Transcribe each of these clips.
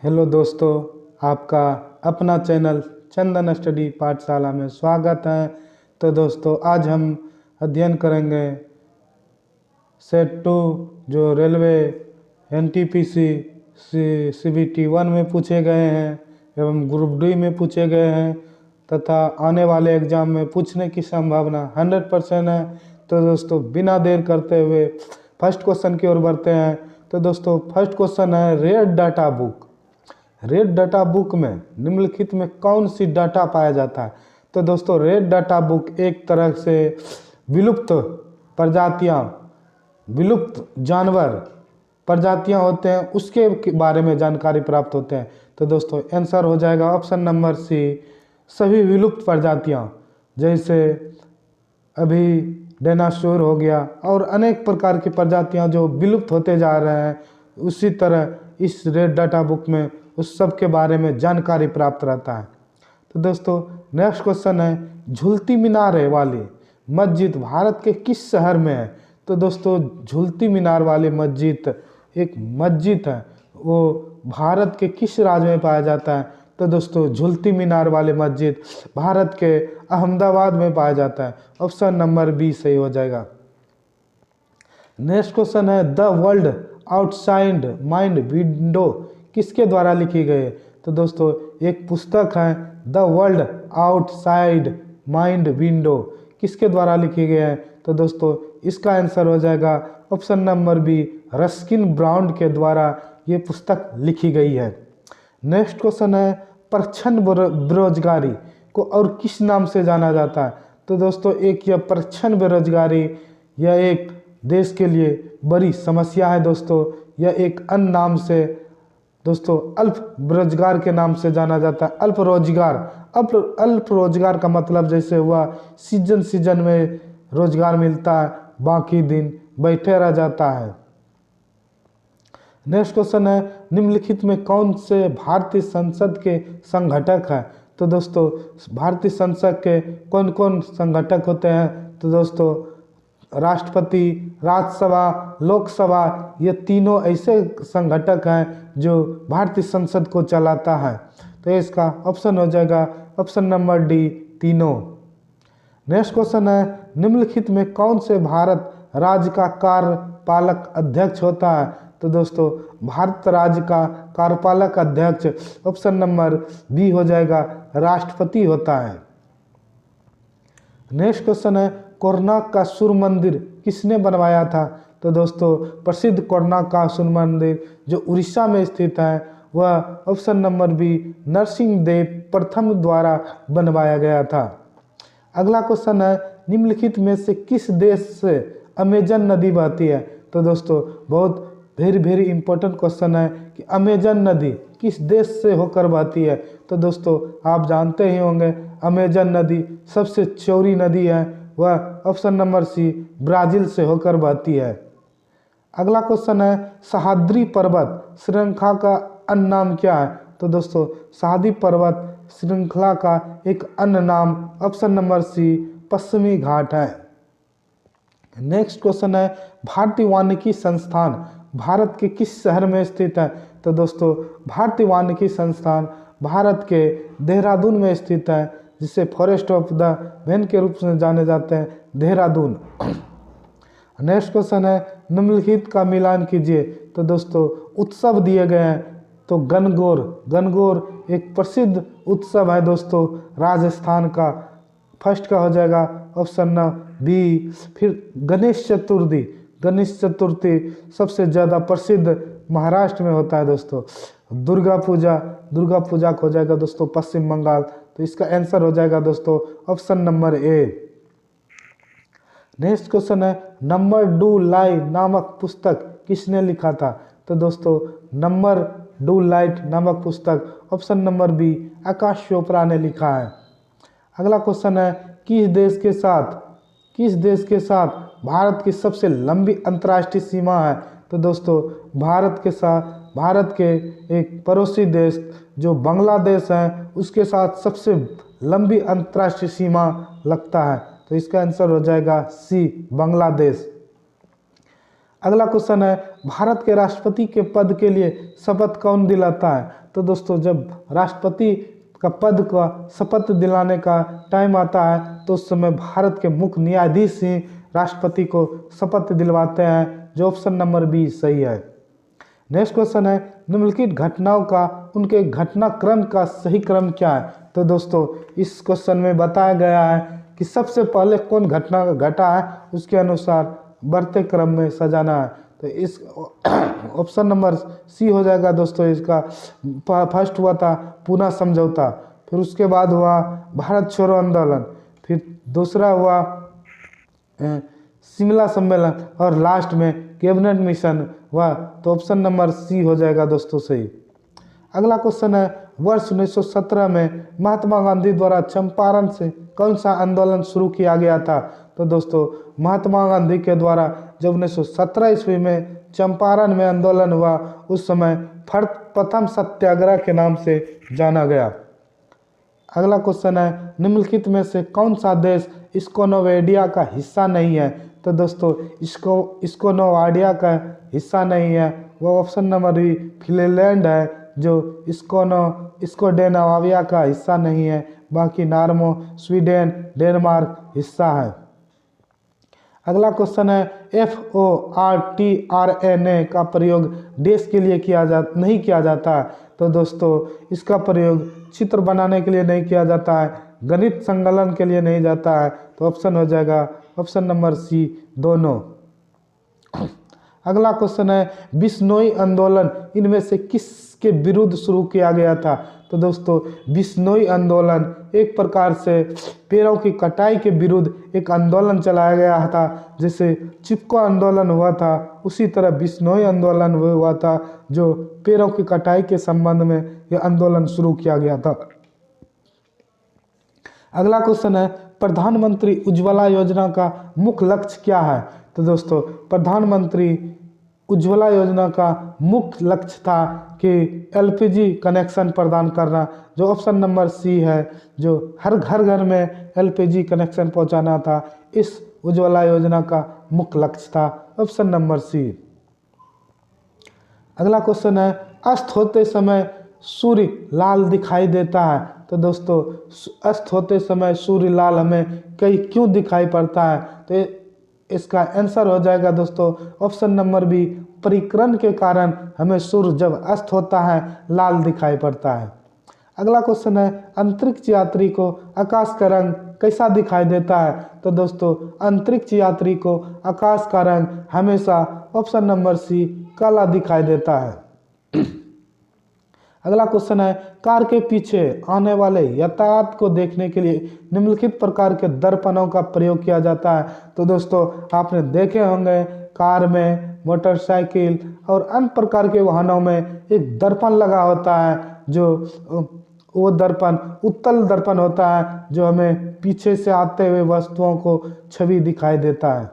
Hello दोस्तों, आपका अपना चैनल चंदन स्टडी पाठशाला में स्वागत है। तो दोस्तों, आज हम अध्ययन करेंगे सेट 2 जो रेलवे एनटीपीसी सीबीटी 1 में पूछे गए हैं एवं ग्रुप डी में पूछे गए हैं तथा आने वाले एग्ज़ाम में पूछने की संभावना 100% है। तो दोस्तों, बिना देर करते हुए फर्स्ट क्वेश्चन की ओर बढ़ते हैं। तो दोस्तों, फर्स्ट क्वेश्चन है red data book. Red data book में निम्नलिखित में कौन सी डाटा पाया जाता है? तो दोस्तों, रेड डाटा बुक एक तरह से विलुप्त प्रजातियां, विलुप्त जानवर प्रजातियां होते हैं, उसके बारे में जानकारी प्राप्त होते हैं। तो दोस्तों, आंसर हो जाएगा ऑप्शन नंबर सी, सभी विलुप्त प्रजातियां, जैसे अभी डायनासोर हो गया और अनेक प्रकार की प्रजातियां जो विलुप्त होते जा रहे हैं, उसी तरह इस रेड डाटा बुक में उस सब के बारे में जानकारी प्राप्त रहता है। तो दोस्तों, नेक्स्ट क्वेश्चन है झूलती मीनार वाली मस्जिद भारत के किस शहर में है? तो दोस्तों, झूलती मीनार वाली मस्जिद एक मस्जिद है, वो भारत के किस राज्य में पाया जाता है? तो दोस्तों, झूलती मीनार वाली मस्जिद भारत के अहमदाबाद में पाया जाता है। ऑप्शन नंबर बी सही हो जाएगा। नेक्स्ट क्वेश्चन है the world outside mind window किसके द्वारा लिखी गई है? तो दोस्तों, एक पुस्तक है the world outside mind window, किसके द्वारा लिखी गई है? तो दोस्तों, इसका आंसर हो जाएगा option number B, Ruskin Brown के द्वारा ये पुस्तक लिखी गई है। नेक्स्ट क्वेश्चन है प्रच्छन्न बेरोजगारी को और किस नाम से जाना जाता है? तो दोस्तों, एक यह प्रच्छन्न बेरोजगारी यह एक देश के लिए बड़ी समस्या है। दोस्तों, यह एक अन्य नाम से दोस्तों अल्प बेरोजगार के नाम से जाना जाता है। अल्प रोजगार, अल्प रोजगार का मतलब जैसे हुआ सीजन में रोजगार मिलता है, बाकी दिन बैठे रह जाता है। नेक्स्ट क्वेश्चन है निम्नलिखित में कौन से भारतीय संसद के संगठक है? तो दोस्तों, भारतीय संसद के कौन कौन संगठक होते हैं? तो दोस्तों, राष्ट्रपति, राज्यसभा, लोकसभा, ये तीनों ऐसे संगठक हैं जो भारतीय संसद को चलाता है। तो इसका ऑप्शन हो जाएगा ऑप्शन नंबर डी, तीनों। नेक्स्ट क्वेश्चन है निम्नलिखित में कौन से भारत राज्य का कार्यपालक अध्यक्ष होता है? तो दोस्तों, भारत राज्य का कार्यपालक अध्यक्ष ऑप्शन नंबर बी हो जाएगा, राष्ट्रपति होता है। नेक्स्ट क्वेश्चन है कोणार्क का सूर्य मंदिर किसने बनवाया था? तो दोस्तों, प्रसिद्ध कोणार्क का सूर्य मंदिर जो उड़ीसा में स्थित है, वह ऑप्शन नंबर बी, नरसिंहदेव प्रथम द्वारा बनवाया गया था। अगला क्वेश्चन है निम्नलिखित में से किस देश से अमेजन नदी बहती है? तो दोस्तों, बहुत वेरी इंपॉर्टेंट क्वेश्चन है कि अमेजन नदी किस देश से होकर बहती है? तो दोस्तों, आप जानते ही होंगे अमेजन नदी सबसे चौड़ी नदी है, वह ऑप्शन नंबर सी, ब्राज़ील से होकर बहती है। अगला क्वेश्चन है सह्याद्री पर्वत श्रृंखला का अन्य नाम क्या है? तो दोस्तों, सह्याद्री पर्वत श्रृंखला का एक अन्य नाम ऑप्शन नंबर सी, पश्चिमी घाट है। नेक्स्ट क्वेश्चन है भारतीय वानिकी संस्थान भारत के किस शहर में स्थित है? तो दोस्तों, भारतीय वानिकी संस्थान भारत के देहरादून में स्थित है, जिसे फॉरेस्ट ऑफ द मैन के रूप में जाने जाते हैं, देहरादून। नेक्स्ट क्वेश्चन है निम्नलिखित का मिलान कीजिए। तो दोस्तों, उत्सव दिए गए हैं, तो गणगौर एक प्रसिद्ध उत्सव है दोस्तों राजस्थान का, फर्स्ट का हो जाएगा ऑप्शन न बी। फिर गणेश चतुर्थी सबसे ज़्यादा प्रसिद्ध महाराष्ट्र में होता है दोस्तों। दुर्गा पूजा हो जाएगा दोस्तों पश्चिम बंगाल। तो इसका आंसर हो जाएगा दोस्तों option number A. Next question है नंबर डू लाइट नामक पुस्तक किसने लिखा था? तो दोस्तों, नंबर डू लाइट नामक पुस्तक ऑप्शन नंबर बी, आकाश चोपड़ा ने लिखा है। अगला क्वेश्चन है किस देश के साथ भारत की सबसे लंबी अंतर्राष्ट्रीय सीमा है? तो दोस्तों, भारत के एक पड़ोसी देश जो बांग्लादेश है, उसके साथ सबसे लंबी अंतर्राष्ट्रीय सीमा लगता है। तो इसका आंसर हो जाएगा सी, बांग्लादेश। अगला क्वेश्चन है, भारत के राष्ट्रपति के पद के लिए शपथ कौन दिलाता है? तो दोस्तों जब राष्ट्रपति का पद का शपथ दिलाने का टाइम आता है तो उस समय भारत के मुख्य न्यायाधीश ही राष्ट्रपति को शपथ दिलवाते हैं, जो ऑप्शन नंबर बी सही है। नेक्स्ट क्वेश्चन है, निम्नलिखित घटनाओं का उनके घटनाक्रम का सही क्रम क्या है? तो दोस्तों इस क्वेश्चन में बताया गया है कि सबसे पहले कौन घटना घटा है उसके अनुसार बढ़ते क्रम में सजाना है। तो इस ऑप्शन नंबर सी हो जाएगा दोस्तों। इसका फर्स्ट हुआ था पूना समझौता, फिर उसके बाद हुआ भारत छोड़ो आंदोलन, फिर दूसरा हुआ शिमला सम्मेलन और लास्ट में कैबिनेट मिशन हुआ। तो ऑप्शन नंबर सी हो जाएगा दोस्तों सही। अगला क्वेश्चन है, वर्ष 1917 में महात्मा गांधी द्वारा चंपारण से कौन सा आंदोलन शुरू किया गया था? तो दोस्तों महात्मा गांधी के द्वारा जब 1917 ईस्वी में चंपारण में आंदोलन हुआ उस समय प्रथम सत्याग्रह के नाम से जाना गया। अगला क्वेश्चन है, निम्नलिखित में से कौन सा देश स्लोवेनिया का हिस्सा नहीं है? तो दोस्तों स्लोवेनिया का हिस्सा नहीं है, वो ऑप्शन नंबर बी फिनलैंड है, जो स्लोवेनिया का हिस्सा नहीं है। बाकी नॉर्वे, स्वीडन, डेनमार्क हिस्सा है। अगला क्वेश्चन है, FORTRNA का प्रयोग देश के लिए नहीं किया जाता है? तो दोस्तों इसका प्रयोग चित्र बनाने के लिए नहीं किया जाता है, गणित संकलन के लिए नहीं जाता है। तो ऑप्शन हो जाएगा ऑप्शन नंबर सी दोनों। अगला क्वेश्चन है, बिश्नोई आंदोलन इनमें से किसके विरुद्ध शुरू किया गया था? तो दोस्तों बिश्नोई आंदोलन एक प्रकार से पेड़ों की कटाई के विरुद्ध एक आंदोलन चलाया गया था, जैसे चिपको आंदोलन हुआ था उसी तरह बिश्नोई आंदोलन हुआ था, जो पेड़ों की कटाई के संबंध में यह आंदोलन शुरू किया गया था। अगला क्वेश्चन है, प्रधानमंत्री उज्ज्वला योजना का मुख्य लक्ष्य क्या है? तो दोस्तों प्रधानमंत्री उज्ज्वला योजना का मुख्य लक्ष्य था कि LPG कनेक्शन प्रदान करना, जो ऑप्शन नंबर सी है, जो हर घर में LPG कनेक्शन पहुंचाना था। इस उज्ज्वला योजना का मुख्य लक्ष्य था, ऑप्शन नंबर सी। अगला क्वेश्चन है, अस्त होते समय सूर्य लाल दिखाई देता है? तो दोस्तों अस्त होते समय सूर्य लाल हमें क्यों दिखाई पड़ता है? तो इसका आंसर हो जाएगा दोस्तों ऑप्शन नंबर बी, परिक्रमण के कारण हमें सूर्य जब अस्त होता है लाल दिखाई पड़ता है। अगला क्वेश्चन है, अंतरिक्ष यात्री को आकाश का रंग कैसा दिखाई देता है? तो दोस्तों अंतरिक्ष यात्री को आकाश का रंग हमेशा ऑप्शन नंबर सी काला दिखाई देता है। अगला क्वेश्चन है, कार के पीछे आने वाले यातायात को देखने के लिए निम्नलिखित प्रकार के दर्पणों का प्रयोग किया जाता है? तो दोस्तों आपने देखे होंगे कार में, मोटरसाइकिल और अन्य प्रकार के वाहनों में एक दर्पण लगा होता है, जो वो दर्पण उत्तल दर्पण होता है, जो हमें पीछे से आते हुए वस्तुओं को छवि दिखाई देता है।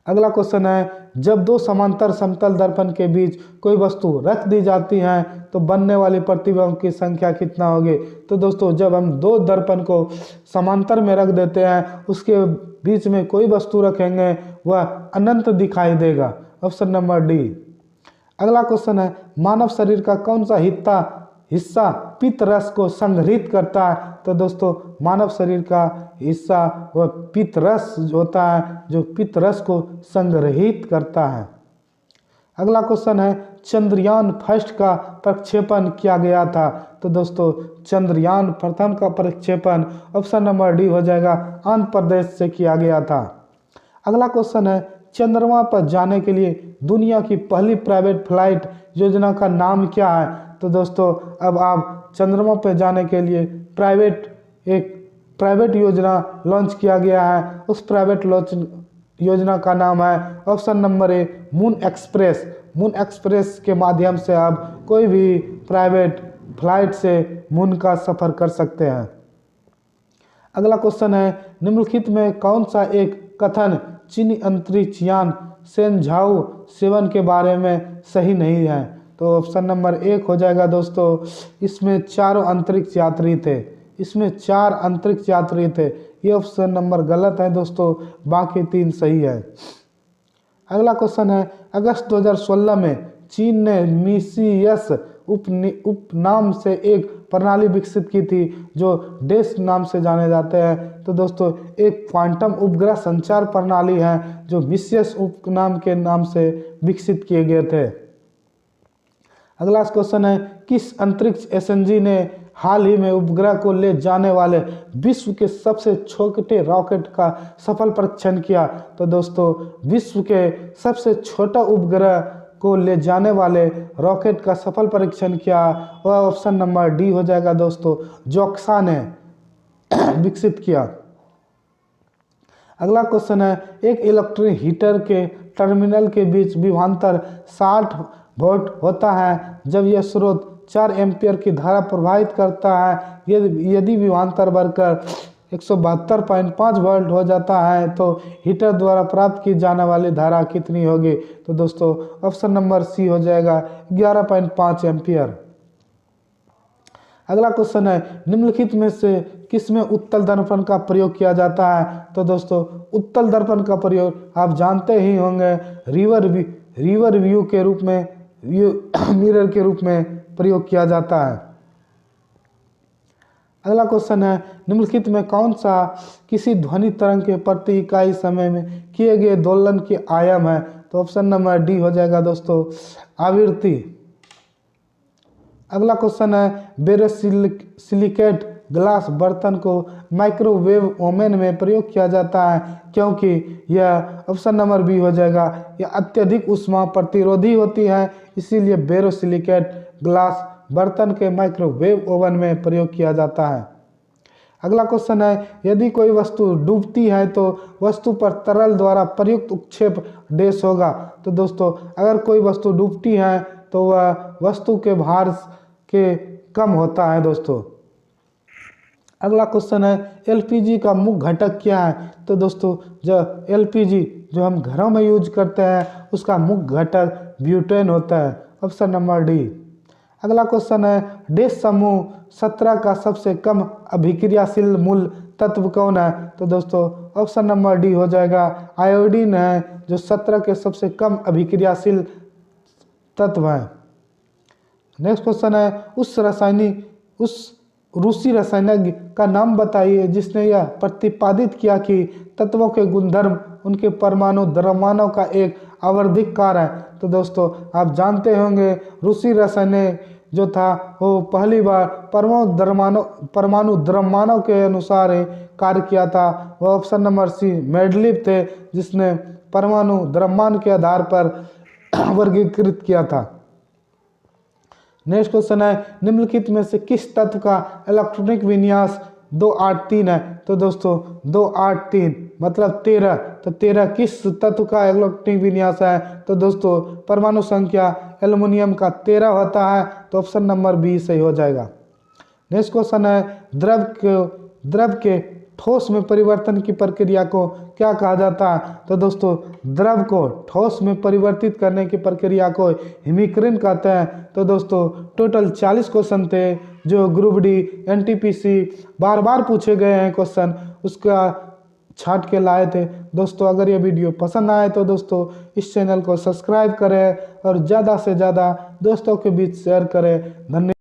अगला क्वेश्चन है, जब दो समांतर समतल दर्पण के बीच कोई वस्तु रख दी जाती है तो बनने वाली प्रतिबिंब की संख्या कितना होगी? तो दोस्तों जब हम दो दर्पण को समांतर में रख देते हैं उसके बीच में कोई वस्तु रखेंगे वह अनंत दिखाई देगा, ऑप्शन नंबर डी। अगला क्वेश्चन है, मानव शरीर का कौन सा हिस्सा पित्त रस को संग्रहित करता है? तो दोस्तों मानव शरीर का हिस्सा वह पित्त रस होता है, जो पित्त रस को संग्रहित करता है। अगला क्वेश्चन है, चंद्रयान फर्स्ट का प्रक्षेपण किया गया था? तो दोस्तों चंद्रयान प्रथम का प्रक्षेपण ऑप्शन नंबर डी हो जाएगा, आंध्र प्रदेश से किया गया था। अगला क्वेश्चन है, चंद्रमा पर जाने के लिए दुनिया की पहली प्राइवेट फ्लाइट योजना का नाम क्या है? तो दोस्तों अब आप चंद्रमा पर जाने के लिए एक प्राइवेट योजना लॉन्च किया गया है, उस प्राइवेट योजना का नाम है option number A moon express. Moon express के माध्यम से आप कोई भी प्राइवेट फ्लाइट से मून का सफ़र कर सकते हैं। अगला क्वेश्चन है, निम्नलिखित में कौन सा एक कथन चीनी अंतरिक्ष यान शेनझाओ 7 के बारे में सही नहीं है? तो ऑप्शन नंबर 1 हो जाएगा दोस्तों, इसमें 4 अंतरिक्ष यात्री थे, इसमें 4 अंतरिक्ष यात्री थे। ये ऑप्शन नंबर गलत है दोस्तों, बाकी 3 सही है। अगला क्वेश्चन है, अगस्त 2016 में चीन ने मिसियस उपनाम से एक प्रणाली विकसित की थी जो डेस नाम से जाने जाते हैं। तो दोस्तों एक क्वांटम उपग्रह संचार प्रणाली है जो मिसियस उपनाम के नाम से विकसित किए गए थे। अगला क्वेश्चन है, किस अंतरिक्ष एजेंसी ने हाल ही में उपग्रह को ले जाने वाले विश्व के सबसे छोटे रॉकेट का सफल परीक्षण किया? तो दोस्तों विश्व के सबसे छोटा उपग्रह को ले जाने वाले रॉकेट का सफल परीक्षण किया, वह ऑप्शन नंबर डी हो जाएगा दोस्तों, जोक्सा ने विकसित किया। अगला क्वेश्चन है, एक इलेक्ट्रिक हीटर के टर्मिनल के बीच विभवांतर 60 वोल्ट होता है जब यह स्रोत 4 एम्पियर की धारा प्रवाहित करता है। यदि विभवांतर बढ़कर 172.5 वोल्ट हो जाता है तो हीटर द्वारा प्राप्त की जाने वाली धारा कितनी होगी? तो दोस्तों ऑप्शन नंबर सी हो जाएगा 11.5 एम्पियर। अगला क्वेश्चन है, निम्नलिखित में से किसमें उत्तल दर्पण का प्रयोग किया जाता है? तो दोस्तों उत्तल दर्पण का प्रयोग आप जानते ही होंगे रिवर व्यू के रूप में, मिरर के रूप में प्रयोग किया जाता है। अगला क्वेश्चन है, निम्नलिखित में कौन सा किसी ध्वनि तरंग के प्रति इकाई समय में किए गए दोलन के आयाम है? तो ऑप्शन नंबर डी हो जाएगा दोस्तों, आवृत्ति। अगला क्वेश्चन है, बोरोसिलिकेट ग्लास बर्तन को माइक्रोवेव ओवन में प्रयोग किया जाता है क्योंकि यह ऑप्शन नंबर बी हो जाएगा, यह अत्यधिक ऊष्मा प्रतिरोधी होती है, इसीलिए बोरोसिलिकेट ग्लास बर्तन के माइक्रोवेव ओवन में प्रयोग किया जाता है। अगला क्वेश्चन है, यदि कोई वस्तु डूबती है तो वस्तु पर तरल द्वारा प्रयुक्त उत्क्षेप डैश होगा? तो दोस्तों अगर कोई वस्तु डूबती है तो वह वस्तु के भार के कम होता है दोस्तों। अगला क्वेश्चन है, एलपीजी का मुख्य घटक क्या है? तो दोस्तों जो एलपीजी जो हम घरों में यूज करते हैं उसका मुख्य घटक ब्यूटेन होता है, ऑप्शन नंबर डी। अगला क्वेश्चन है, डैश समूह 17 का सबसे कम अभिक्रियाशील मूल तत्व कौन है? तो दोस्तों ऑप्शन नंबर डी हो जाएगा, आयोडीन है जो 17 के सबसे कम अभिक्रियाशील तत्व है। नेक्स्ट क्वेश्चन है, उस रूसी रसायनज्ञ का नाम बताइए जिसने यह प्रतिपादित किया कि तत्वों के गुणधर्म उनके परमाणु द्रव्यमानों का एक आवर्धिक कार्य है। तो दोस्तों आप जानते होंगे रूसी रसायन जो था वो पहली बार परमाणु द्रव्यमानों के अनुसार कार्य किया था, वह ऑप्शन नंबर सी मेंडलीव थे जिसने परमाणु द्रव्यमान के आधार पर वर्गीकृत किया था। नेक्स्ट क्वेश्चन है, निम्नलिखित में से किस तत्व का इलेक्ट्रॉनिक विन्यास 283 है? तो दोस्तों 283 मतलब 13, तो 13 किस तत्व का इलेक्ट्रॉनिक विन्यास है? तो दोस्तों परमाणु संख्या एल्युमिनियम का 13 होता है, तो ऑप्शन नंबर बी सही हो जाएगा। नेक्स्ट क्वेश्चन है, द्रव के ठोस में परिवर्तन की प्रक्रिया को क्या कहा जाता है? तो दोस्तों द्रव को ठोस में परिवर्तित करने की प्रक्रिया को हिमीकरण कहते हैं। तो दोस्तों टोटल 40 क्वेश्चन थे जो ग्रुप डी एनटीपीसी बार बार पूछे गए हैं क्वेश्चन, उसका छाट के लाए थे। दोस्तों अगर ये वीडियो पसंद आए तो दोस्तों इस चैनल को सब्सक्राइब करें और ज़्यादा से ज़्यादा दोस्तों के बीच शेयर करें। धन्यवाद।